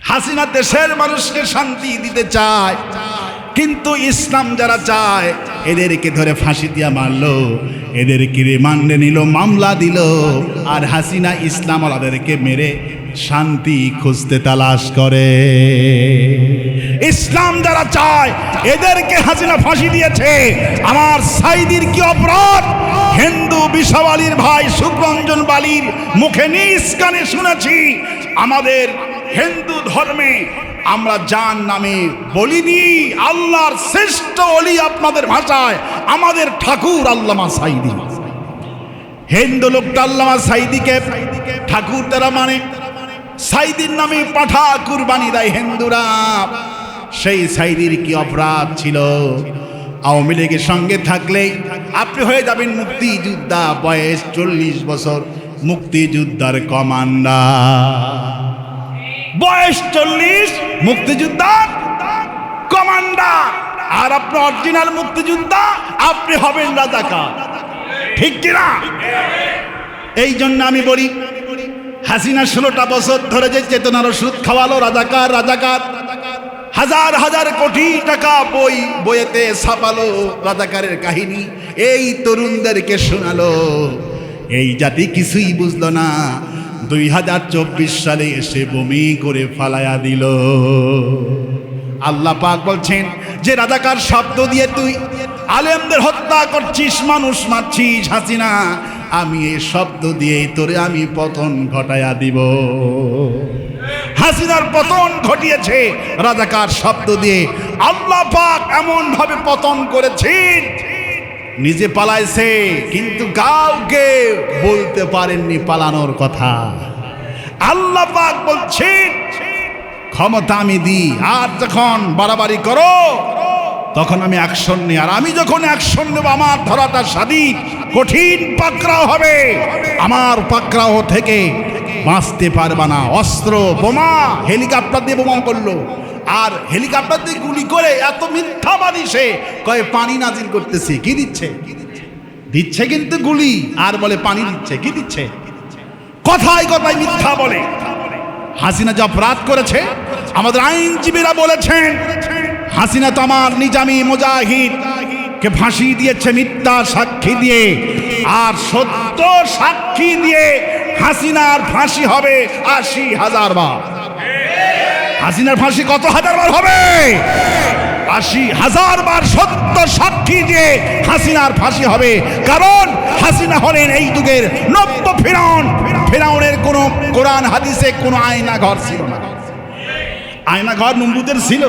হাসিনা দেশের মানুষকে শান্তি দিতে চায়, কিন্তু ইসলাম যারা চায় এদেরকে ধরে ফাঁসি দিয়া মারলো, এদেরকে রিমান্ডে নিল, মামলা দিল। আর হাসিনা ইসলাম ওলাদেরকে মেরে শান্তি খুঁজতে তালাশ করে। ইসলাম যারা চায় এদেরকে হাসিনা ফাঁসি দিয়েছে। আমার সাইদির কি অপরাধ? হিন্দু বিষাবালির ভাই সুব্রঞ্জন বালির মুখে নিজ কানে শুনেছি, আমাদের হিন্দু ধর্মে আমরা যার নামে বলিনি, আল্লাহর শ্রেষ্ঠ ওলি আপনাদের ভাষায় আমাদের ঠাকুর আল্লামা সাইদি। হিন্দু লোকটা আল্লামা সাইদিকে ঠাকুর তারা মানে, সাইদির নামে পাঠা কুরবানি দেয় হিন্দুরা। সেই সাইদির কি অপরাধ ছিল? আওয়ামী লীগের সঙ্গে থাকলে আপনি হয়ে যাবেন মুক্তিযোদ্ধা, বয়স 40 বছর, মুক্তিযোদ্ধার কমান্ডার, বয়স 40, মুক্তিযোদ্ধার কমান্ডার। আর আপনি অরিজিনাল মুক্তিযোদ্ধা, আপনি হবেন রাজাকার, ঠিক কিনা? এই জন্য আমি বলি, হাসিনা 16টা বছর ধরে যে চেতনার ওষুধ খাওয়ালো, রাজাকার রাজাকার, হাজার হাজার কোটি টাকা বইয়েতে ছাপালো রাজাকারের কাহিনী, এই তরুণদেরকে শোনালো, এই জাতি কিছুই বুঝলো না। 2024 সালে এসে বমি করে ফালায়া দিল। আল্লাহ পাক বলছেন যে রাজাকার শব্দ দিয়ে তুই আলেমদের হত্যা করছিস, মানুষ মারছিস, হাসিনা আমি এই শব্দ দিয়ে তোরে আমি পতন ঘটায়া দিব। হাসিনার পতন ঘটিয়েছে রাজাকার শব্দ দিয়ে। আল্লাহ পাক এমন ভাবে পতন করেছেন, নিজে পালাইছে কিন্তু কাউকে বলতে পারেননি পালানোর কথা। আল্লাহ পাক বলছেন ক্ষমতা আমি দিই, আর যখন বাড়াবাড়ি করো তখন আমি অ্যাকশন নিই। আর আমি যখন অ্যাকশন নেব আমার ধরাটা স্বাধীন, কঠিন পাকড়াও হবে, আমার পাকড়াও থেকে বাঁচতে পারবা না। অস্ত্র বোমা, হেলিকপ্টার দিয়ে বোমা করলো, আর হেলিকপ্টার দিয়ে গুলি করে এত মিথ্যাবাদী সে কয়ে পানি নাজিল করতেছে। কি দিচ্ছে? দিচ্ছে কিন্তু গুলি, আর বলে পানি দিচ্ছে। কি দিচ্ছে? কথায় কথায় মিথ্যা বলে। হাসিনা যে অপরাধ করেছে, আমাদের আইনজীবীরা বলেছেন হাসিনা তো আমার নিজামি মুজাহিদ কে ফাঁসি দিয়েছে মিথ্যা সাক্ষী দিয়ে, আর সত্য সাক্ষী দিয়ে হাসিনার ফাঁসি হবে 80,000 বার। হাসিনার ফাঁসি কত হাজার বার হবে? 80,000 বার সত্য সাক্ষী দিয়ে হাসিনার ফাঁসি হবে। কারণ হাসিনা হলেন এই যুগের নব্য ফিরাউন। ফিরাউনের কোনো কোরআন হাদিসে কোনো আয়না ঘর ছিল না। আয়না ঘর নমরুদের ছিল,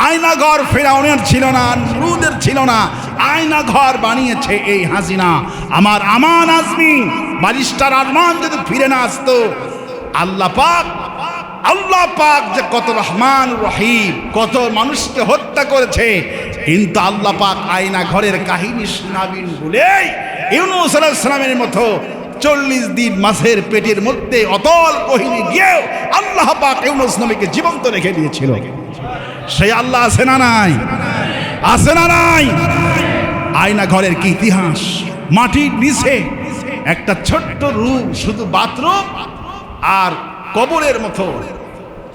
আয়না ঘর ফিরাউনের ছিল না, নমরুদের ছিল না। আয়না ঘর বানিয়েছে এই হাসিনা। আমার আমান আজমি ব্যারিস্টার আরমান যদি ফিরে না আসতো, আল্লাহ পাক যে কত রহমান রহিম, কত মানুষকে হত্যা করেছে, কিন্তু আল্লাহ পাক আয়না ঘরের কাহিনী শোনাবেন বলে ইউনূস আলাইহিস সালামের মতো 40 দিন মাছের পেটের মধ্যে অতল কাহিনী গিয়েও আল্লাহ পাক ইউনূস নবীকে জীবন্ত রেখে দিয়েছিল। সেই আল্লাহ আছে না নাই? আছে না নাই? আয়না ঘরের কি ইতিহাস! মাটির নিচে একটা ছোট্ট রুম, শুধু বাথরুম আর কবরের মতো,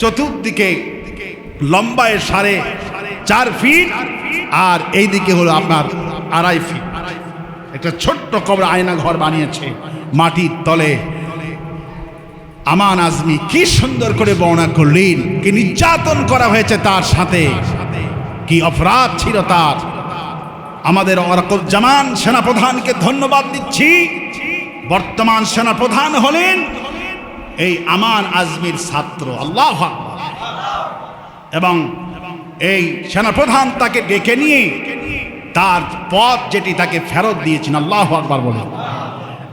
চতুর্দিকে লম্বায় 4.5 ফিট, আর এই দিকে হলো আপনার 2.5 ফিট। একটা ছোট্ট কবর আয়না ঘর বানিয়েছে মাটির তলে। আমান আজমি কি সুন্দর করে বর্ণনা করলেন, কি নির্যাতন করা হয়েছে তার সাথে, কি অপরাধ ছিল তার। আমাদের ওয়াকারুজ্জামান সেনাপ্রধানকে ধন্যবাদ দিচ্ছি। বর্তমান সেনাপ্রধান হলেন এই আমান আজমির ছাত্র। আল্লাহু আকবার। এবং এই সেনাপ্রধান তাকে ডেকে নিয়ে তার পদ যেটি তাকে ফেরত দিয়েছেন, আল্লাহু আকবার বলে।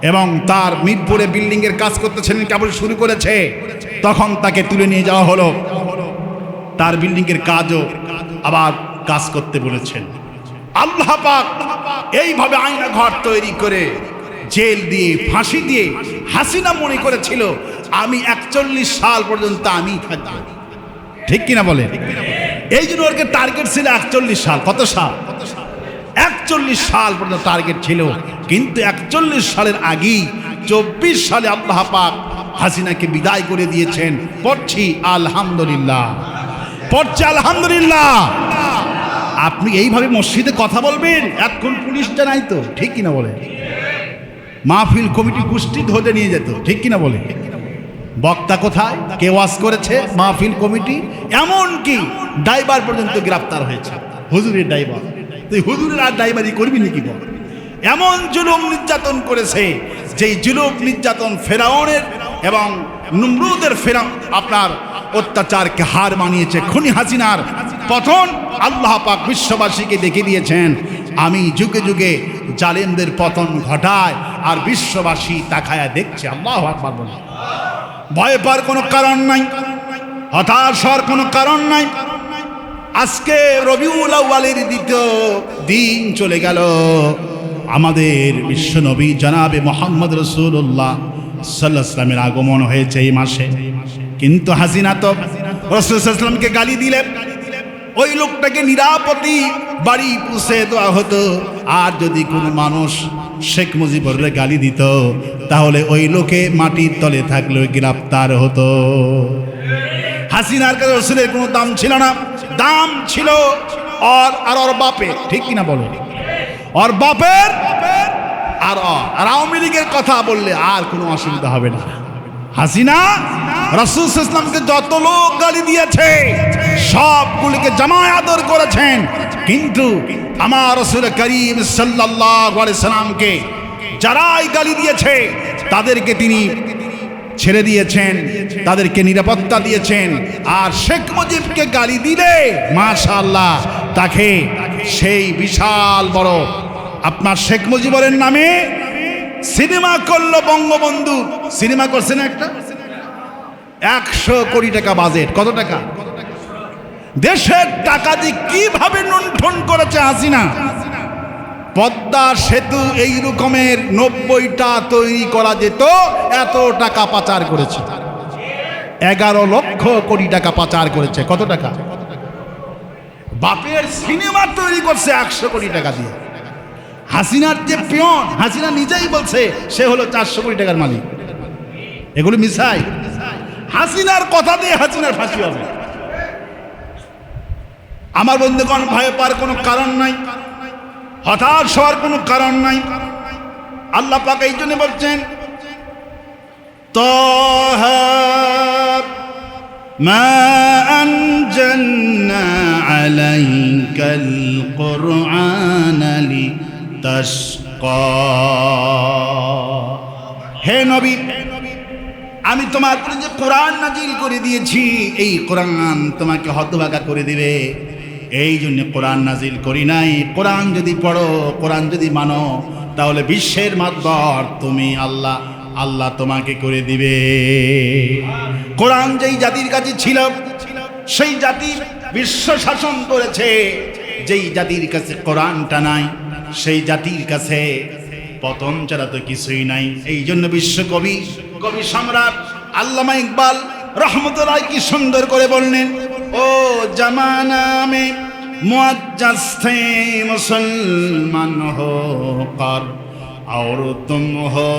এবং তার মিরপুরে বিল্ডিংয়ের কাজ করতেছিলেন, কেবল শুরু করেছে, তখন তাকে তুলে নিয়ে যাওয়া হলো। তার বিল্ডিংয়ের কাজও আবার কাজ করতে বলেছেন। আল্লাহ পাক এইভাবে আয়না ঘর তৈরি করে জেল দিয়ে, ফাঁসি দিয়ে হাসিনা মনে করেছিল আমি 41 সাল পর্যন্ত আমি থাকবো। ঠিক কিনা বলে? এই জন্য ওর টার্গেট ছিল 41 সাল। কত সাল? 41 সাল পর্যন্ত টার্গেট ছিল। কিন্তু 41 সালের আগেই 2024 সালে আল্লাহ পাক হাসিনাকে বিদায় করে দিয়েছেন। পড়ছি আলহামদুলিল্লাহ, পড়ছি আলহামদুলিল্লাহ। আপনি এইভাবে মসজিদে কথা বলবেন, এতক্ষণ পুলিশটা নাই তো, ঠিক কিনা বলে? মাহফিল কমিটি গোষ্ঠী ধরে নিয়ে যেত, ঠিক কিনা বলে? বক্তা কোথায়, কে ওয়াজ করেছে? মাহফিল কমিটি, এমনকি ড্রাইভার পর্যন্ত গ্রেফতার হয়েছে, হুজুরের ড্রাইভার। তুই হুজুরের আর ড্রাইভারি করবি নাকি বল? এমন জুলুম নির্যাতন করেছে, যেই জুলুম নির্যাতন ফেরাউনের এবং নমরুদের আপনার অত্যাচারকে হার মানিয়েছে। খুনি হাসিনার পতন আল্লাহ পাক বিশ্ববাসীকে দেখে দিয়েছেন। আমি যুগে যুগে জালেমদের পতন ঘটায়, আর বিশ্ববাসী তাকায়া দেখছে। আল্লাহু আকবার বলে। ভয় পাওয়ার কোনো কারণ নাই, হতাশ হওয়ার কোনো কারণ নাই। আজকে রবিউল আউয়ালের দ্বিতীয় দিন চলে গেল, আমাদের বিশ্বনবী জনাবে মুহাম্মদ রাসূলুল্লাহ সাল্লাল্লাহু আলাইহি ওয়াসাল্লামের আগমন হয়েছে এই মাসে। কিন্তু হাসিনা তো রাসূল সাল্লাল্লাহু আলাইহি ওয়াসাল্লামকে গালি দিলে ওই লোকটাকে নিরাপত্তি বাড়ি পৌঁছে দেওয়া হতো। আর যদি কোনো মানুষ শেখ মুজিবুরের গালি দিত, তাহলে ওই লোকে মাটির তলে থাকলেও গ্রেফতার হতো। হাসিনার কাছে রাসূলের কোনো দাম ছিল না, দাম ছিল ওর বাপের, ঠিক কিনা বলো? ওর বাপের আর আওয়ামী লীগের কথা বললে আর কোনো অসুবিধা হবে না। হাসিনা রাসূল সাল্লাল্লাহু আলাইহি ওয়াসাল্লামকে যত লোক গালি দিয়েছে সবগুলোকে জামায় আদর করেছেন, কিন্তু আমার রাসূল করিম সাল্লাল্লাহু আলাইহি সাল্লামকে যারাই গালি দিয়েছে তাদেরকে তিনি ছেড়ে দিয়েছেন, তাদেরকে নিরাপত্তা দিয়েছেন। আর শেখ মুজিবকে গালি দিলে মাশাআল্লাহ তাকে সেই বিশাল বড় আপনার শেখ মুজিবুরের নামে সিনেমা করলো বঙ্গবন্ধু। সিনেমা করছে না একটা, 100 কোটি টাকা বাজেট। কত টাকা? দেশের টাকা দিয়ে কিভাবে লুণ্ঠন করেছে হাসিনা। পদ্মা সেতু এই রকমের 90টা তৈরি করা যেত, এত টাকা পাচার করেছে। 11 লক্ষ কোটি টাকা পাচার করেছে। কত টাকা? বাপের সিনেমা তৈরি করছে 100 কোটি টাকা দিয়ে। হাসিনার যে পিয়ন, হাসিনা নিজেই বলছে সে হলো 400 কোটি টাকার মালিক। এগুলো মিছাই। হাসিনার কথা দিয়ে হাসিনার ফাঁসি হবে। আমার বন্ধুগণ, ভয় পাওয়ার কোনো কারণ নাই, হতাশ হওয়ার কোনো কারণ নাই। আল্লাহ পাক এই জন্য বলছেন, তাহা মা আনজালনা আলাইকাল কুরআনা লিতাশকা। হে নবী, আমি তোমার উপরে যে কোরআন নাজিল করে দিয়েছি, এই কোরআন তোমাকে হতভাগা করে দিবে। এই জন্য কোরআন নাজিল করি নাই। কোরআন যদি পড়ো, কোরআন যদি মানো, তাহলে বিশ্বের মাতবার তুমি আল্লাহ, আল্লাহ তোমাকে করে দিবে। কোরআন যেই জাতির কাছে ছিল, সেই জাতি বিশ্ব শাসন করেছে। যেই জাতির কাছে কোরআনটা নাই, সেই জাতির কাছে পতন ছাড়া তো কিছুই নাই। এই জন্য বিশ্বকবি, কবি সম্রাট আল্লামা ইকবাল রহমতুল্লাহ কি সুন্দর করে বললেন, ও জামানা মে মুআজ্জাজ थे মুসলমান हो कर और तुम हो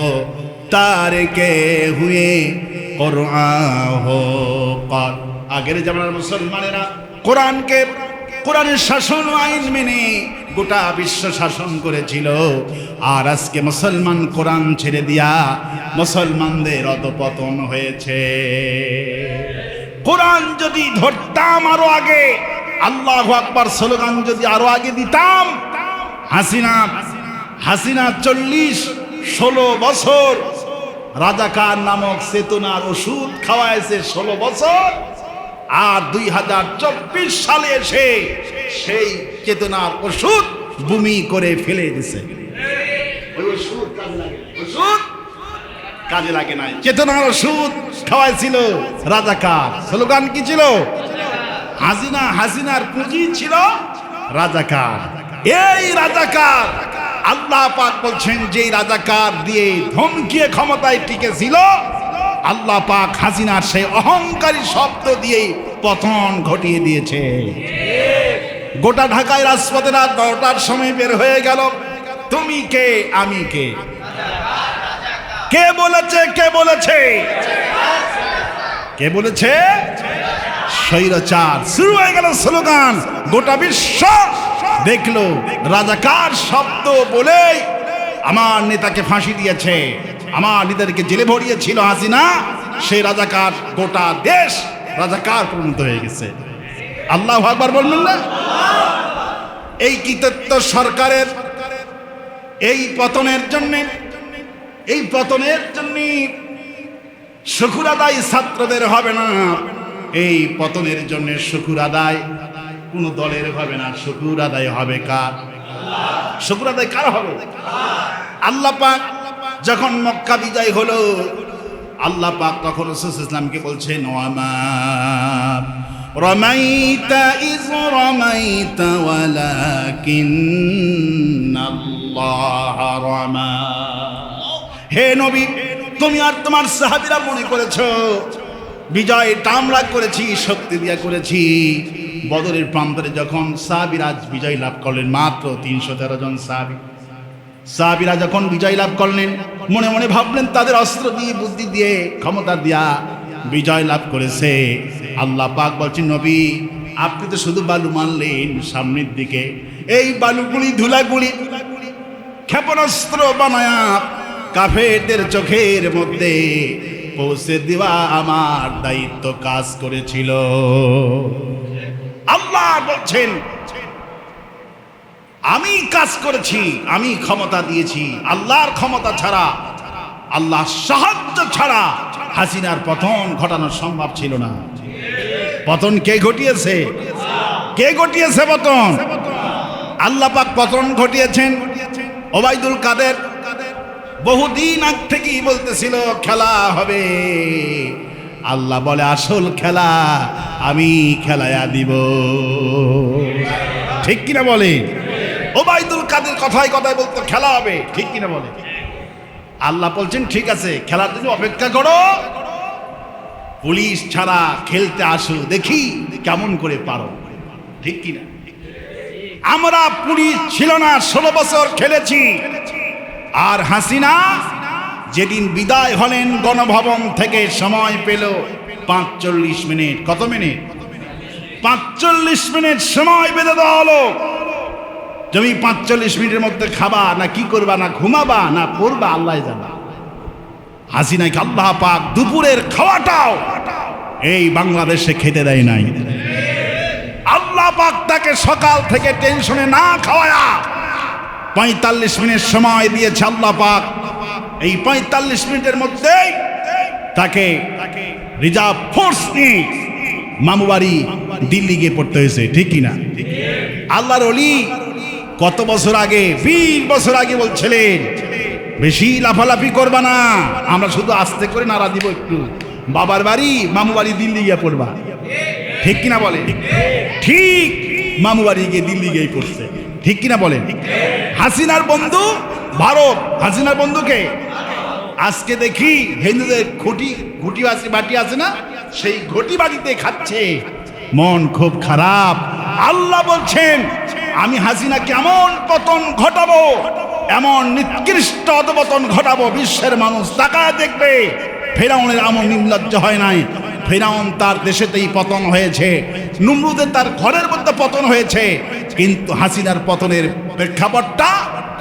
तारके हुए कुरान हो कर। আগের জামানার মুসলমানেরা কোরআনকে, কোরআনের শাসন আইন মেনে গোটা বিশ্ব শাসন করেছিল। আর আজকে মুসলমান কোরআন ছেড়ে দিয়া মুসলমানদের অধঃপতন হয়েছে। কোরআন যদি ধরতাম আরো আগে, আল্লাহু আকবার স্লোগান যদি আরো আগে দিতাম, হাসিনা 40-16 বছর রাজাকার নামক চেতনার ওষুধ খাওয়াইছে 16 বছর। আর 2024 সালে এসে সেই চেতনার ওষুধ বমি করে ফেলে দিছে। ওই ওষুধ কাজে লাগে, ওষুধ কাজে লাগে নাই। চেতনার ওষুধ খাওয়াইছিল রাজাকার। স্লোগান কি ছিল? হাসিনার পুঁজি ছিল রাজাকার। এই রাজাকার আল্লাহ পাক বলছেন, যেই রাজাকার দিয়ে ধমকিয়ে ক্ষমতায় টিকেছিল, আল্লাহ পাক হাসিনার সেই অহংকারী শব্দ দিয়ে পতন ঘটিয়ে দিয়েছে। গোটা ঢাকায় রাজপথে রাত 12টার সময় বের হয়ে গেল, তুমি কে আমি কে, কে বলেছে? কে বলেছে? কে বলেছে? স্বৈরাচার। শুরু হয়ে গেল স্লোগান, গোটা বিশ্ব দেখলো রাজাকার শব্দ বলেই আমার নেতাকে ফাঁসি দিয়েছে, আমার নেতাকে জেলে ভরিয়েছিল হাসিনা, সেই রাজাকার গোটা দেশ রাজাকার পরিণত হয়ে গেছে। আল্লাহু আকবার বলবেন না? এই কৃতিত্ব সরকারের এই পতনের জন্য শুকর আদায় ছাত্রদের হবে না, এই পতনের জন্য শুকর আদায় কোন দলের হবে না, শুকর আদায় হবে কার? শুকর আদায় কার হবে? আল্লাহ পাক যখন মক্কা বিজয় হলো, আল্লাহ পাক তখন রাসূল ইসলামকে বলছেন, ওয়ামা রামাইতা ইয রামাইতা ওয়ালাকিন্নাল্লাহ রামা। হে নবী, তুমি আর তোমার সাহাবীরা মনে করেছো বিজয়টা আমরা করেছি, শক্তি দিয়া করেছি। বদরের প্রান্তরে যখন সাহাবীরা বিজয় লাভ করলেন, মাত্র 313 জন সাহাবীরা যখন বিজয় লাভ করলেন, মনে মনে ভাবলেন তাদের অস্ত্র দিয়ে, বুদ্ধি দিয়ে, ক্ষমতা দিয়া বিজয় লাভ করেছে। আল্লাহ পাক বলছেন, নবী আপনি তো শুধু বালু মারলেন সামনের দিকে, এই বালুগুলি ধুলাগুলি ক্ষেপণাস্ত্র বানায়া কাফেরদের চোখের মধ্যে পৌঁছে দেওয়া আমার দায়িত্ব কাজ করেছিল। আল্লাহ বলছেন, আমি কাজ করেছি, আমি ক্ষমতা দিয়েছি। আল্লাহর ক্ষমতা ছাড়া, আল্লাহর সাহায্য ছাড়া হাসিনার পতন ঘটানো সম্ভব ছিল না। পতন কে ঘটিয়েছে? কে ঘটিয়েছে পতন? আল্লাহ পাক পতন ঘটিয়েছেন। ওবায়দুল কাদের বহুদিন আগ থেকেই বলতেছিল খেলা হবে। আল্লাহ বলে, আসল খেলা আমি খেলায়া দিব। ঠিক কিনা বলে? ওবায়দুল কাদের কথায় কথায় বলতো খেলা হবে, ঠিক কিনা বলে? আল্লাহ বলছেন, ঠিক আছে, খেলার জন্য অপেক্ষা করো, পুলিশ ছাড়া খেলতে আসো, দেখি কেমন করে পারো। ঠিক কিনা? আমরা পুলিশ ছিল না, 16 বছর খেলেছি। আর হাসিনা যেদিন বিদায় হলেন গণভবন থেকে, সময় পেল 45 মিনিট। কত মিনিট? 45 মিনিট সময় বেঁধে দেওয়া হলো। তুমি 45 মিনিটের মধ্যে খাবা না কি করবা, না ঘুমাবা না পড়বা, আল্লাহ জানে। হাসিনাকে আল্লাহ পাক দুপুরের খাওয়াটাও এই বাংলাদেশে খেতে দেয় নাই। আল্লাহ পাক তাকে সকাল থেকে টেনশনে না খাওয়ায়া 45 মিনিট সময় দিয়েছে আল্লাহ পাক। এই 45 মিনিটের মধ্যেই তাকে রিজার্ভ ফোর্স নিয়ে মামুবাড়ি দিল্লি গিয়ে পড়তে হয়েছে। ঠিক কিনা? আল্লাহর ওলি কত বছর আগে, 20 বছর আগে বলছিলেন, বেশি লাফালাফি করবা না, আমরা শুধু আস্তে করে নাড়া দিব একটু, বাবার বাড়ি মামু বাড়ি দিল্লি গিয়ে পড়বা। ঠিক কিনা বলে? ঠিক মামু বাড়ি গিয়ে দিল্লি গিয়ে পড়ছে। ঠিক কিনা বলেন? হাসিনার বন্ধু ভারত। হাসিনার বন্ধুকে আজকে দেখি হিন্দুদের ঘুটি আছে, বাটি আছে না, সেই ঘটি বাটিতে খাচ্ছে। মন খুব খারাপ। আল্লাহ বলছেন, আমি হাসিনা কেমন পতন ঘটাবো, এমন নিকৃষ্ট অধপতন ঘটাবো, বিশ্বের মানুষ তাকায় দেখবে। ফেরাউনের এমন নির্লজ্জ হয় নাই। ফেরাউন তার দেশেতেই পতন হয়েছে, নমরুদের তার ঘরের মধ্যে পতন হয়েছে, কিন্তু হাসিনার পতনের প্রেক্ষাপটটা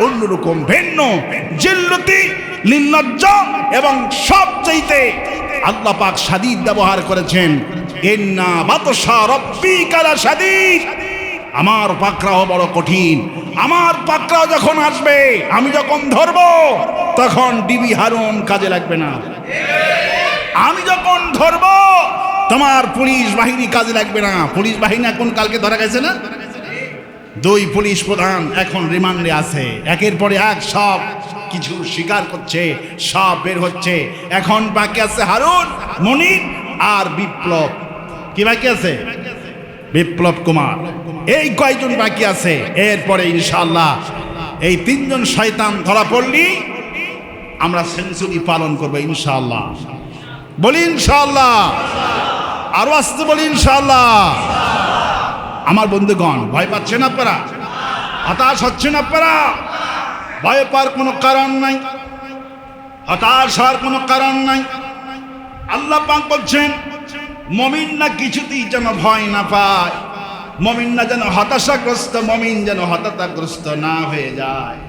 অন্যরকম, ভিন্ন, জিল্লতি, নির্লজ্জ এবং সবচাইতে আল্লাহ পাক শাদীদ ব্যবহার করেছেন। ইন্না বাতশা রাব্বিকা লাশাদীদ। আমার পাকড়াও বড় কঠিন। আমার পাকড়াও যখন আসবে, আমি যখন ধরবো, তখন ডিবি হারুন কাজে লাগবে না। আমি যখন ধরবো, তোমার পুলিশ বাহিনী কাজে লাগবে না। পুলিশ বাহিনী এখন কালকে ধরা গেছে না, 2 পুলিশ প্রধান এখন রিমান্ডে আছে। একের পরে এক সব কিছু স্বীকার করছে, সব বের হচ্ছে। এখন বাকি আছে হারুন, মনির আর বিপ্লব। কি বাকি আছে? বিপ্লব কুমার। এই কয়জন বাকি আছে। এরপরে ইনশাআল্লাহ এই 3 জন শয়তান ধরা পড়লি আমরা সেঞ্চুরি পালন করবো ইনশাআল্লাহ। বলি ইনশাআল্লাহ। আরো আসতে বলি ইনশাআল্লাহ। আমার বন্ধুগণ, ভয় পাচ্ছেন আপনারা? হতাশ হচ্ছেন আপনারা? ভয় পাওয়ার কোনো কারণ নাই। হতাশ হওয়ার কোনো কারণ নাই। আল্লাহ পাক বলছেন মুমিন না কিছুতেই যেন ভয় না পায়, মুমিন না যেন হতাশাগ্রস্ত, মুমিন যেন হতাশাগ্রস্ত না হয়ে যায়।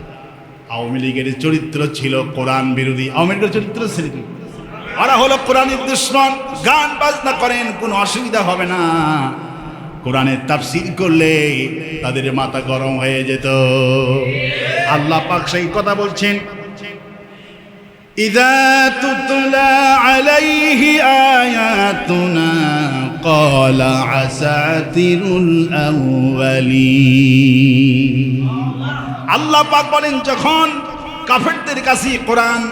আওয়ামী লীগের চরিত্র ছিল কোরআন বিরোধী। আওয়ামী লীগের চরিত্র ছিল কি? ওরা হলো কোরআনের দুশমন। গান বাজনা করেন, কোনো অসুবিধা হবে না, কোরআনের তাফসীর করলে তাদের মাথা গরম হয়ে যেত। আল্লাহ পাক সেই কথা বলছেন, ইযা তুতলা আলাইহি আয়াতুনা ক্বালা আসাতিরুল আউয়ালিন। আল্লাহ পাক বলেন যখন কাফেরদের কাছে কোরআন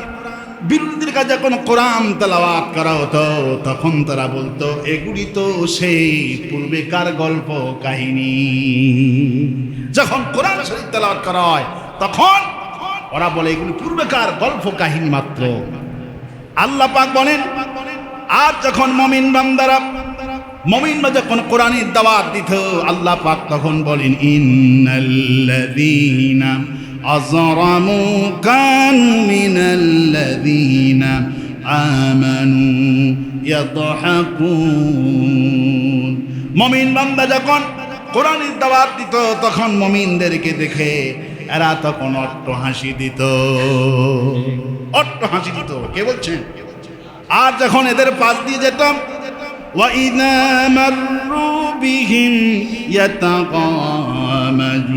বিরোধীদের কাছে যখন কোরআন তেলাওয়াত করা হতো, তখন তারা বলতো এগুলি তো সেই পূর্বেকার গল্প কাহিনী। যখন কোরআন শরীফ তেলাওয়াত করা হয় তখন ওরা বলে এগুলি পূর্বেকার গল্প কাহিনী মাত্র। আল্লাহ পাক বলেন আর যখন মুমিন বান্দারা যখন কোরআনের দাওয়াত দিত, আল্লাহ পাক তখন বলেন ইন্নাল্লাযীনা আযরামু কানু মিনাল্লাযীনা আমানু ইয়াদহাকুন। মুমিন বান্দা যখন কোরআনের দাওয়াত দিত তখন মুমিনদেরকে দেখে এরা তখন অট্ট হাসি দিত, অট্ট হাসি দিত। কে বলছেন? আর যখন এদের পাশ দিয়ে যেতাম وَإِذَا مَرُّوا بِهِمْ يَتَغَامَزُونَ,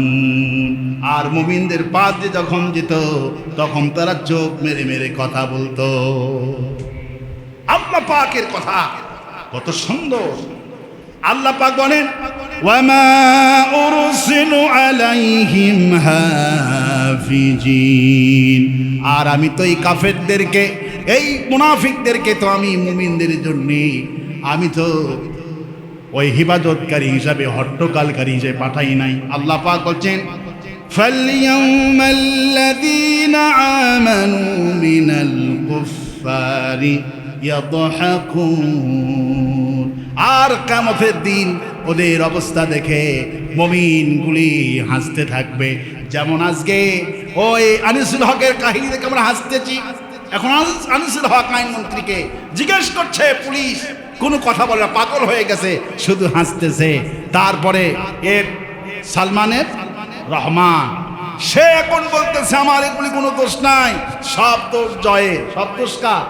আর মুমিনদের পাশ দিয়ে যখন যেত তখন তারা চোখ মেরে মেরে কথা বলতো। আল্লাহ পাকের কথা কত সুন্দর। আল্লাহ পাক বলেন ওয়ামা উরসিলু আলাইহিম হাফিজিন, আর আমি তো এই কাফেরদেরকে, এই মুনাফিকদেরকে তো আমি মুমিনদের জন্য আমি তো ওই হিফাজতকারী হিসাবে, হট্টকালকারী হিসাবে পাঠাই নাই। আল্লাহ পাক বলছেন ফালইয়াউমাল্লাযীনা আমানু মিনাল কুফফারি ইয়াদহাকুন, আর কিয়ামতের দিন ওদের অবস্থা দেখে মুমিনগুলি হাসতে থাকবে। যেমন আজকে ওই আনিসুল হকের কাহিনী দেখে আমরা হাসতেছি। এখন আনিসুল হক আইনমন্ত্রীকে জিজ্ঞেস করছে পুলিশ, কোনো কথা বলে না, পাগল হয়ে গেছে, শুধু হাসতেছে। তারপরে এর সালমানের রহমান, সে এখন বলতেছে আমার এগুলি কোনো দোষ নাই, সব দোষ জয়ের। সব দোষ কার?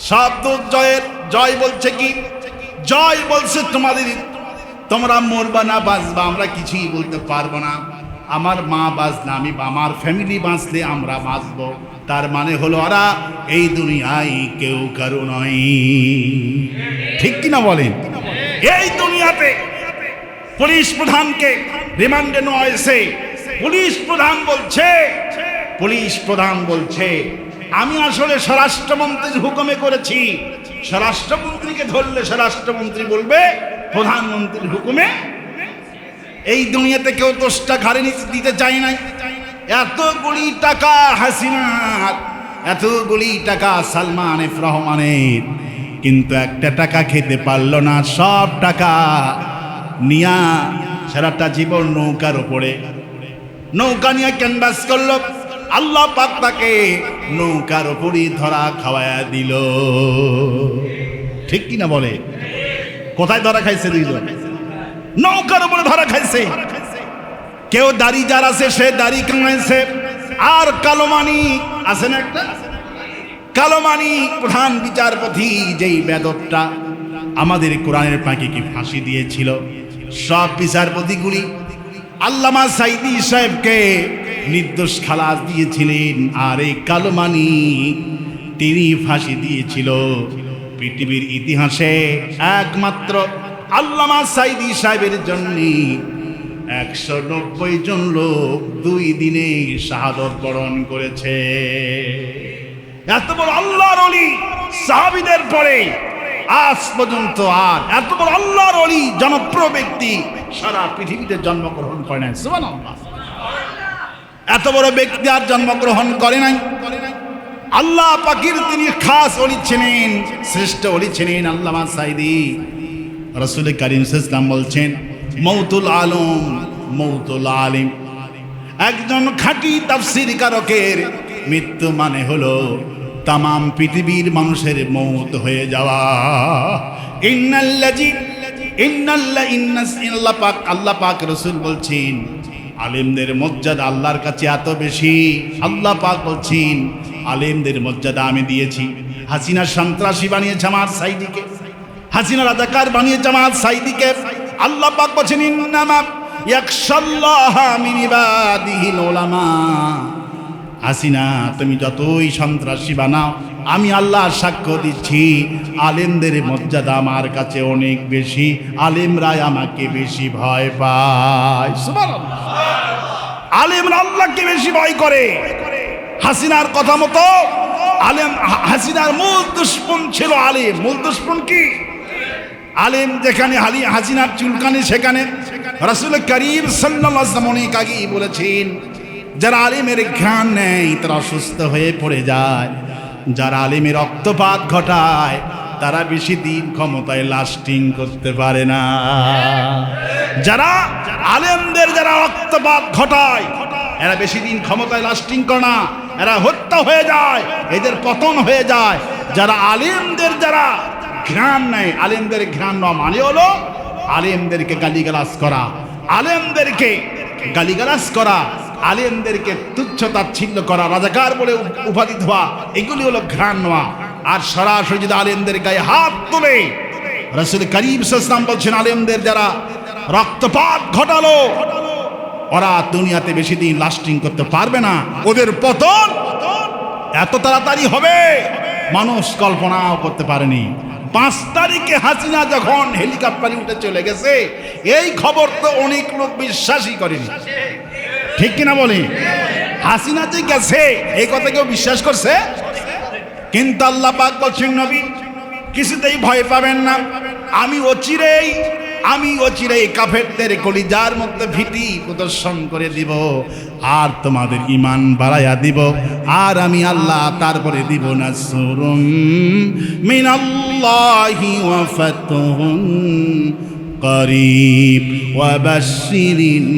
সব দোষ জয়ের। জয় বলছে কি? জয় বলছে তোমরা মরবা না বাঁচবা আমরা কিছুই বলতে পারবো না, আমার মা বাঁচলে আমি, আমার ফ্যামিলি বাঁচলে আমরা বাঁচবো। তার মানে হলো ওরা এই দুনিয়ায় কেউ কারো নয়। ঠিক কিনা বলেন? এই দুনিয়াতে পুলিশ প্রধানকে রিমান্ডে নেওয়া হয়েছে। পুলিশ প্রধান বলছে আমি আসলে স্বরাষ্ট্রমন্ত্রীর হুকুমে করেছি। স্বরাষ্ট্রমন্ত্রীকে ধরলে স্বরাষ্ট্রমন্ত্রী বলবে প্রধানমন্ত্রীর হুকুমে। এই দুনিয়াতে কেউ দোষটা ঘাড়ে দিতে চায় নাই। এতগুলি টাকা হাসিনার, এতগুলি টাকা সালমান এফ রহমানের, কিন্তু একটা টাকা খেতে পারল না। সব টাকা নিয়া সারাটা জীবন নৌকার উপরে, নৌকা নিয়ে ক্যানভাস করলো। আল্লাহ পাক তাকে নৌকার উপরই ধরা খাওয়ায়া দিল। ঠিক কিনা বলে? কোথায় ধরা খাইছে? দুইজন নৌকার উপরে ধরা খাইছে। কেউ দাড়ি যার আছে সে দাড়ি কামাইছে, আর কালোমানি আছে না একটা কালোমানি প্রধান বিচারপতি, যেই বেদবটা আমাদের কোরআনের পাখিকে ফাঁসি দিয়েছিল, সব বিচারপতিগুলি আল্লামা সাইদি সাহেবকে নির্দোষ খালাস দিয়েছিলেন, আর এই কালোমানি তিনি ফাঁসি দিয়েছিল। পৃথিবীর ইতিহাসে একমাত্র আল্লামা সাইদি সাহেবের জন্য 190 জন লোক 2 দিনে শাহাদত বরণ করেছে। এত বড় আল্লাহর ওলি সাহাবীদের পরে আজ পর্যন্ত আর এত বড় আল্লাহর ওলি জনপ্রিয় ব্যক্তি সারা পৃথিবীতে জন্মগ্রহণ করে নাই। সুবহানাল্লাহ। এত বড় ব্যক্তি আর জন্মগ্রহণ করে নাই। আল্লাহ পাকের তিনি খাস ওলি ছিলেন, শ্রেষ্ঠ ওলি ছিলেন আল্লামা সাইদি। রাসূল কারীম সাল্লাল্লাহু আলাইহি ওয়াসাল্লাম বলছেন মৌতুল আলম মৌতুল আলিম। একজন খাঁটি তাফসীরকারকের মৃত্যু মানে হলো তামাম পৃথিবীর মানুষের মওত হয়ে যাওয়া। আল্লাহ পাক রাসূল বলছেন আলেমদের মর্যাদা আল্লাহর কাছে এত বেশি। আল্লাহ পাক বলছেন আলেমদের মর্যাদা আমি দিয়েছি। হাসিনা সন্ত্রাসী বানিয়েছে আমার সাইদিকে, হাসিনা রাজাকার বানিয়েছে আমার সাইদিকে। আল্লাহ পাক বলছেন ইন্নামা ইয়াখশাল্লাহা মিন ইবাদিহিল উলামা। হাসিনা তুমি যতই সন্ত্রাসী বানাও, আমি আল্লাহ সাক্ষ্য দিচ্ছি আলেমদের মর্যাদা আমার কাছে অনেক বেশি, আলেমরাই আমাকে বেশি ভয় পায়। সুবহানাল্লাহ। আলেমরা আল্লাহকে বেশি ভয় করে। হাসিনার কথা মতো আলেম, হাসিনার মূল দুশমন ছিল আলেম। মূল দুশমন কি? আলেম। যেখানে হাসিনার চুলকানি সেখানে রাসূল করিম সাল্লাল্লাহু আলাইহি ওয়াসাল্লাম অনেক আগেই বলেছেন যারা আলেমের ঘ্রাণ নেয় তারা অসুস্থ হয়ে পড়ে যায়। যারা আলেমের রক্তপাত ঘটায় তারা বেশি দিন ক্ষমতায় লাস্টিং করতে পারে না। যারা আলেমদের যারা রক্তপাত ঘটায় এরা বেশি দিন ক্ষমতায় লাস্টিং করে না, এরা হত্যা হয়ে যায়, এদের পতন হয়ে যায়। যারা আলেমদের যারা ঘ্রাণ নেয়, আলেমদের ঘ্রাণ নেওয়া মানে হলো আলেমদেরকে গালিগালাজ করা, আলেমদেরকে গালিগালাজ করা, আলেমদেরকে তুচ্ছ তাচ্ছিল্য করা, রাজাকার বলে উপাধি দেওয়া, এগুলি হলো ঘ্রাণ নেওয়া। আর সরাসরি যদি আলেমদের গায়ে হাত তোলে, রাসূল করিম সাল্লাল্লাহু আলাইহি ওয়াসাল্লাম বলছেন আলেমদের যারা রক্তপাত ঘটালো ওরা দুনিয়াতে বেশি দিন লাস্টিং করতে পারবে না। ওদের পতন এত তাড়াতাড়ি হবে মানুষ কল্পনাও করতে পারেনি। 5 তারিখে হাসিনা যখন হেলিকপ্টারে উঠে চলে গেছে, এই খবর তো অনেক লোক বিশ্বাসই করেনি, ঠিক কিনা বলি? হাসিনা যে গেছে এই কথা কেউ বিশ্বাস করছে? কিন্তু আল্লাহ পাক বলছেন নবী কিছুতেই ভয় পাবেন না, আমি অচিরেই কাফেরদের কলিজার মধ্যে ভীতি প্রদর্শন করে দিব আর তোমাদের ঈমান বাড়ায়া দিব। আর আমি আল্লাহ তারপরে দিব নাসরুম মিনাল্লাহি ওয়া ফাতহুন করিব ওয়া বাশশিরিল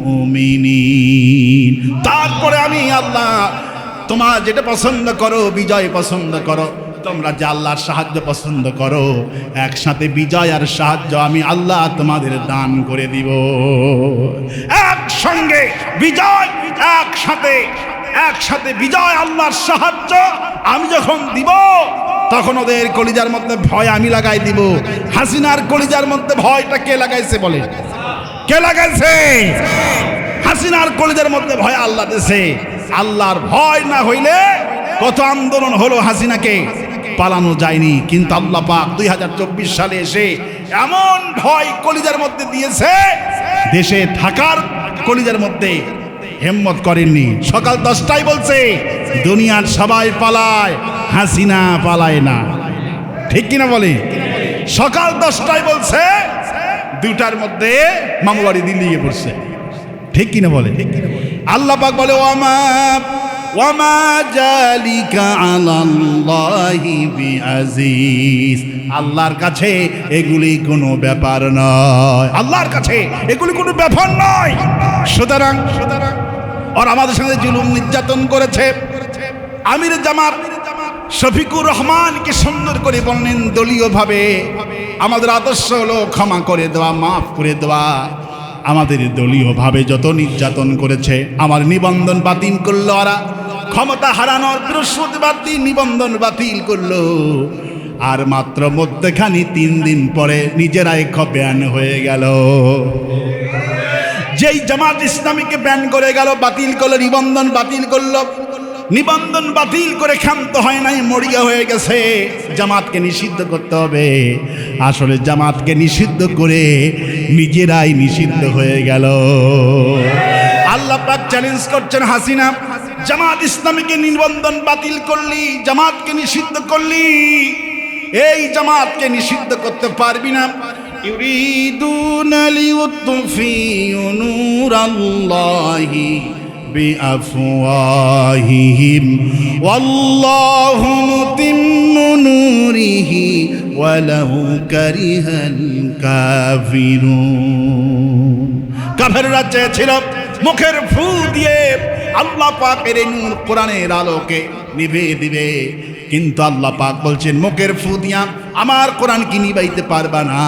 মুমিনিন। তারপরে আমি আল্লাহ তোমার যেটা পছন্দ করো, বিজয় পছন্দ করো, তোমরা যে আল্লাহর সাহায্য পছন্দ করো, একসাথে বিজয় আর সাহায্য আমি আল্লাহ তোমাদের দান করে দিব। একসঙ্গে বিজয়, একসাথে বিজয়, আল্লাহর সাহায্য আমি যখন দিব তখন ওদের কলিজার মধ্যে ভয় আমি লাগাই দিব। হাসিনার কলিজার মধ্যে ভয়টা কে লাগাইছে বলে? কে লাগাইছে? হাসিনার কলিজার মধ্যে ভয় আল্লাহ দিয়েছে। আল্লাহর ভয় না হইলে কত আন্দোলন হলো, হাসিনাকে পালানো যায়নি। কিন্তু আল্লাহ পাক 2024 সালে এসে এমন ভয় কলিজার মধ্যে দিয়েছে, দেশে থাকার কলিজার মধ্যে হিম্মত করেননি। সকাল 10টায় বলছে দুনিয়ার সবাই পালায়, হাসিনা পালায় না, ঠিক কিনা বলে? সকাল 10টায় বলছে, 2টার মধ্যে মামুবাড়ি দিল্লি গিয়ে পড়ছে, ঠিক কিনা বলে? আল্লাহ পাক বলে ওয়ামা জালিকা আলাল্লাহি বিআজিজ। আল্লাহর কাছে এগুলি কোনো ব্যাপার নয়, আল্লাহর কাছে এগুলি কোনো ব্যাপার নয়। সুতরাং আর আমাদের সঙ্গে জুলুম নির্যাতন করেছে। আমির জামাত শফিকুর রহমানকে সুন্দর করে বললেন দলীয়ভাবে আমাদের আদর্শ হলো ক্ষমা করে দেওয়া, মাফ করে দেওয়া। আমাদের দলীয়ভাবে যত নির্যাতন করেছে আমার নিবন্ধন বাতিল করলো ওরা। ক্ষমতা হারানোর বৃহস্পতিবার দিন নিবন্ধন বাতিল করলো, আর মাত্র মধ্যখানি 3 দিন পরে নিজেরাই ব্যান হয়ে গেল। যেই জামাত ইসলামীকে ব্যান করে গেল, বাতিল করলো, নিবন্ধন বাতিল করলো, নিবন্ধন বাতিল করে ক্ষান্ত হয় নাই, মরিয়া হয়ে গেছে। জামাতকে নিষিদ্ধ করতে হবে। আসলে জামাতকে নিষিদ্ধ করে নিজেরাই নিষিদ্ধ হয়ে গেল। আল্লাহ পাক চ্যালেঞ্জ করছেন হাসিনা, জামাত ইসলামীকে নিবন্ধন বাতিল করলি, জামাতকে নিষিদ্ধ করলি, এই জামাতকে নিষিদ্ধ করতে পারবি না। ইউরিদুনা লিউতফিউ নূরাল্লাহি বিআফওয়াহিহিম ওয়াল্লাহু মুতিম্মু নূরিহি ওয়ালাউ কারিহাল কাফিরুন। কাফেররা চেয়েছিল মুখের ফু দিয়ে আল্লাহ পাকের নূর কোরআনের আলোকে নিভিয়ে দিবে, কিন্তু আল্লাহ পাক বলছেন মুখের ফু দিয়া আমার কোরআন কি নিবাইতে পারবা না,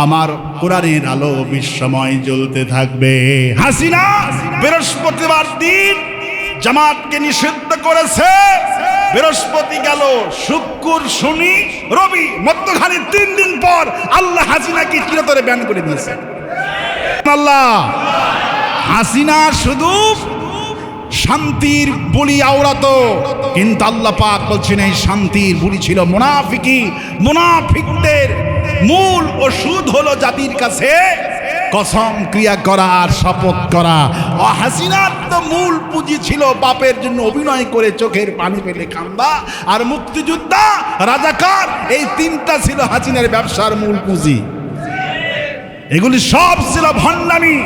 আমার কোরআনের আলো বিশ্বময় জ্বলতে থাকবে। হাসিনা বৃহস্পতিবার দিন জামাতকে নিষিদ্ধ করেছে, বৃহস্পতি গেল, শুক্র, শনি, রবি, মধ্যখানে 3 দিন পর আল্লাহ হাসিনাকে চিরতরে ব্যান করে দিয়েছে। আল্লাহ হাসিনা শুধু শান্তির বলি আওরাত, কিন্তু আল্লাহ পাক বলছেন এই শান্তির বলি ছিল মুনাফিকি। মুনাফিকদের মূল ওষুধ হলো জাতির কাছে কসম ক্রিয়া করা আর শপথ করা। ও হাসিনার তো মূল পুঁজি ছিল বাপের জন্য অভিনয় করে চোখের পানি ফেলে কান্দা আর মুক্তিযোদ্ধা, রাজাকার, এই 3টা ছিল হাসিনার ব্যবসার মূল পুঁজি। এগুলি সব ছিল ভণ্ডামি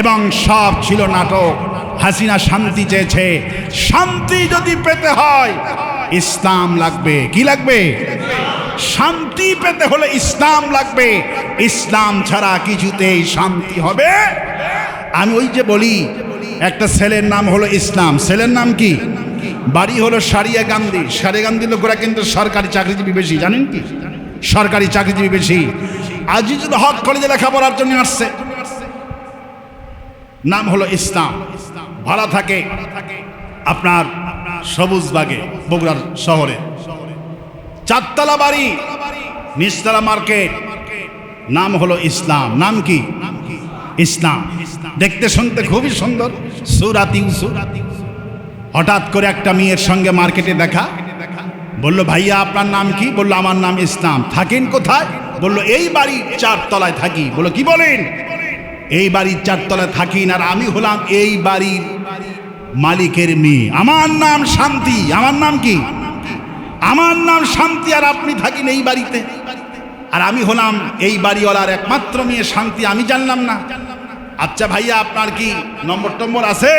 এবং সব ছিল নাটক। হাসিনা শান্তি চেয়েছে, শান্তি যদি পেতে হয় ইসলাম লাগবে। কি লাগবে? শান্তি পেতে হলে ইসলাম লাগবে, ইসলাম ছাড়া কিছুতেই শান্তি হবে। আমি ওই যে বলি একটা ছেলের নাম হলো ইসলাম, ছেলের নাম কি? বাড়ি হলো সারিয়া গান্ধী। সারিয়া গান্ধী লোকরা কিন্তু সরকারি চাকরিজীবী বেশি, জানেন কি? সরকারি চাকরিজীবী বেশি। আজিজুল হক কলেজে লেখাপড়ার জন্য আসছে, নাম হলো ইসলাম। ভাড়া থাকে আপনার সবুজবাগে বগুড়ার শহরে, 4তলা বাড়ি, নিচতলা মার্কেট, নাম হলো ইসলাম। নাম কি? ইসলাম। দেখতে শুনতে খুবই সুন্দর, সুরাত ইউসুফ। হঠাৎ করে একটা মেয়ের সঙ্গে মার্কেটে দেখা, বলল ভাইয়া আপনার নাম কি? বলল আমার নাম ইসলাম। থাকেন কোথায়? বলল এই বাড়ির 4তলায় থাকি। বলল কি বলেন? এই বাড়ির 4তলায় থাকি আর আমি হলাম এই বাড়ির মালিকের মেয়ে, আমার নাম শান্তি। আমার নাম কি? আমার নাম শান্তি, আর আপনি থাকেন এই বাড়িতে, আর আমি হলাম এই বাড়িওয়ালার একমাত্র মেয়ে শান্তি, আমি জানলাম না। আচ্ছা ভাইয়া আপনার কি নম্বর টম্বর আছে?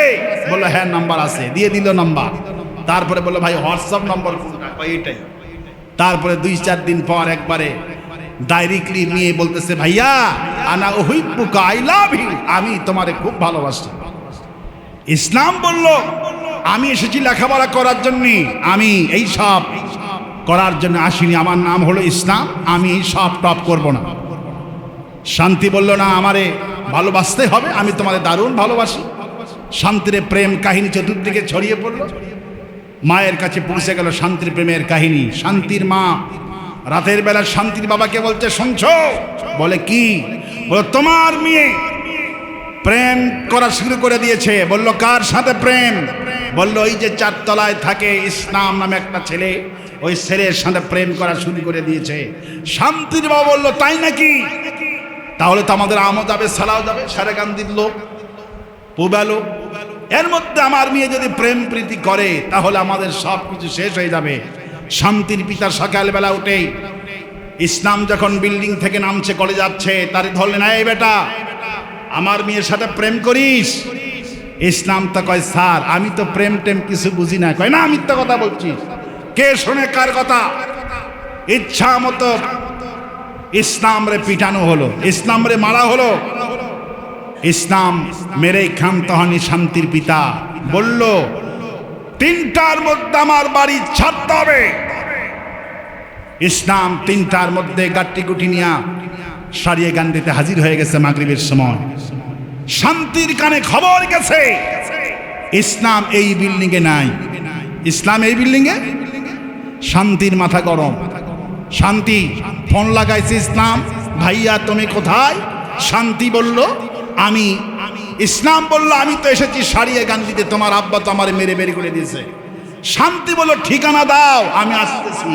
বললো হ্যাঁ নাম্বার আছে। দিয়ে দিল নাম্বার। তারপরে বললো ভাই হোয়াটসঅ্যাপ নম্বর কোনটা? এইটাই। তারপরে 2-4 দিন পর একবারে ডাইরেক্টলি নিয়ে বলতেছে ভাইয়া আনা উহিব্বুকা, আই লাভ ইউ, আমি তোমারে খুব ভালোবাসি। ইসলাম বলল আমি এসেছি লেখাপড়া করার জন্য, আমি এই সব করার জন্য আসিনি, আমার নাম হলো ইসলাম, আমি এই সব টপ করব না। শান্তি বলল না, আমারে ভালোবাসতে হবে, আমি তোমারে দারুণ ভালোবাসি। শান্তির প্রেম কাহিনী চতুর্দিকে ছড়িয়ে পড়ল, মায়ের কাছে পৌঁছে গেল শান্তির প্রেমের কাহিনী। শান্তির মা রাতের বেলা শান্তির বাবাকে বলছে শুনছো? বলে কি? বলে তোমার মেয়ে প্রেম করা শুরু করে দিয়েছে। বলল কার সাথে প্রেম? বলল ওই যে 4তলায় থাকে ইসলাম নামে একটা ছেলে, ওই ছেলের সাথে প্রেম করা শুরু করে দিয়েছে। শান্তির বাবা বলল তাই নাকি? তাহলে তো আমাদের আমও যাবে, সালাও যাবে, সারা গান্ধীর লোক, পুবালো। এর মধ্যে আমার মেয়ে যদি প্রেম প্রীতি করে তাহলে আমাদের সব কিছু শেষ হয়ে যাবে। শান্তির পিতা সকালবেলা উঠেই ইসলাম যখন বিল্ডিং থেকে নামছে, কলেজ যাচ্ছে, তারে ধরলেন এই বেটা আমার মেয়ের সাথে প্রেম করিস? ইসলাম তো কয় স্যার আমি তো প্রেম টেম কিছু বুঝি না। কয় না মিথ্যা কথা বলছিস। কে শোনে কার কথা? ইচ্ছা মতো ইসলাম রে পিটানো হলো, ইসলাম রে মারা হলো। ইসলাম মেরে ক্ষান্ত হয়নি। শান্তির পিতা বলল 3টার মধ্যে আমার বাড়ি ছাড়তে হবে। ইসলাম 3টার মধ্যে গাট্টি গুটি নিয়া সারিয়ে গান্ধীতে হাজির হয়ে গেছে মাগরিবের সময়। শান্তির কানে খবর গেছে ইসলাম এই বিল্ডিং এ নাই। ইসলাম এই বিল্ডিং এ। শান্তির মাথা গরম। শান্তি ফোন লাগাইছে ইসলাম, ভাইয়া তুমি কোথায়? শান্তি বলল আমি। ইসলাম বলল আমি তো এসেছি সারিয়ে গান্ধীতে, তোমার আব্বা তো আমার মেরে বের করে দিয়েছে। শান্তি বলল ঠিকানা দাও, আমি আসতেছি।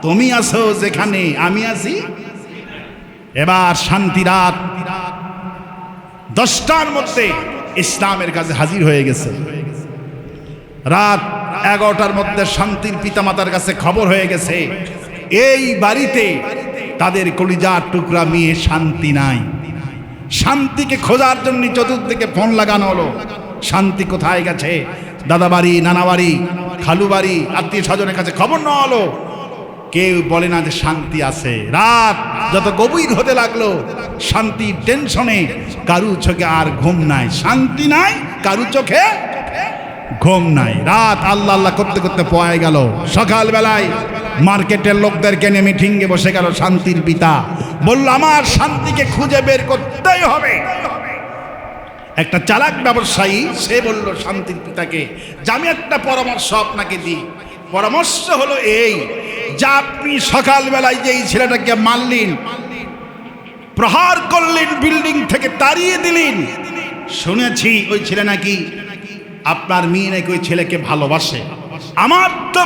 তুমি আসো যেখানে, আমি আছি। এবার শান্তি রাত 10টার মধ্যে ইসলামের কাছে হাজির হয়ে গেছে। রাত 11টার মধ্যে শান্তির পিতামাতার কাছে খবর হয়ে গেছে এই বাড়িতে তাদের কলিজার টুকরা মেয়ে শান্তি নাই। শান্তিকে খোঁজার জন্য চতুর্দিকে ফোন লাগানো হলো। শান্তি কোথায় গেছে? দাদা বাড়ি, নানা বাড়ি, খালু বাড়ি, আত্মীয় স্বজনের কাছে খবর নেওয়া হলো। কেউ বলে না যে শান্তি আছে। রাত যত গভীর হতে লাগলো শান্তির টেনশনে কারু চোখে আর ঘুম নাই। শান্তি নাই, কারু চোখে ঘুম নাই, রাত আল্লাহ আল্লাহ করতে করতে পয়ে গেল। সকালবেলায় মার্কেটের লোকদেরকে নিয়ে মিটিংয়ে বসে গেল শান্তির পিতা, বলল আমার শান্তিকে খুঁজে বের করতেই হবে। একটা চালাক ব্যবসায়ী সে বলল শান্তির পিতাকে যে আমি একটা পরামর্শ আপনাকে দিই। পরামর্শ হলো এই যে আপনি সকালবেলায় যে এই ছেলেটাকে মারলেন, প্রহার করলেন, বিল্ডিং থেকে তাড়িয়ে দিলেন, শুনেছি ওই ছেলে নাকি আপনার মেয়ে নাকি ওই ছেলেকে ভালোবাসে। আমার তো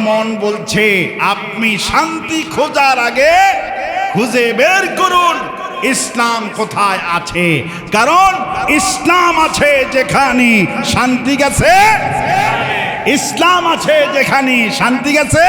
মন বলছে আপনি শান্তি খোঁজার আগে খুঁজে বের করুন ইসলাম কোথায় আছে, কারণ ইসলাম আছে যেখানে শান্তি গেছে, ইসলাম আছে যেখানে শান্তি গেছে।